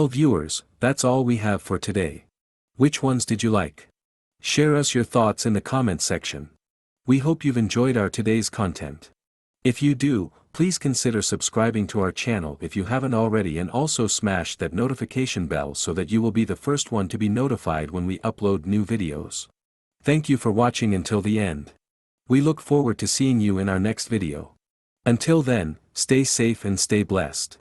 Well viewers, that's all we have for today. Which ones did you like? Share us your thoughts in the comments section. We hope you've enjoyed our today's content. If you do, please consider subscribing to our channel if you haven't already, and also smash that notification bell so that you will be the first one to be notified when we upload new videos. Thank you for watching until the end. We look forward to seeing you in our next video. Until then, stay safe and stay blessed.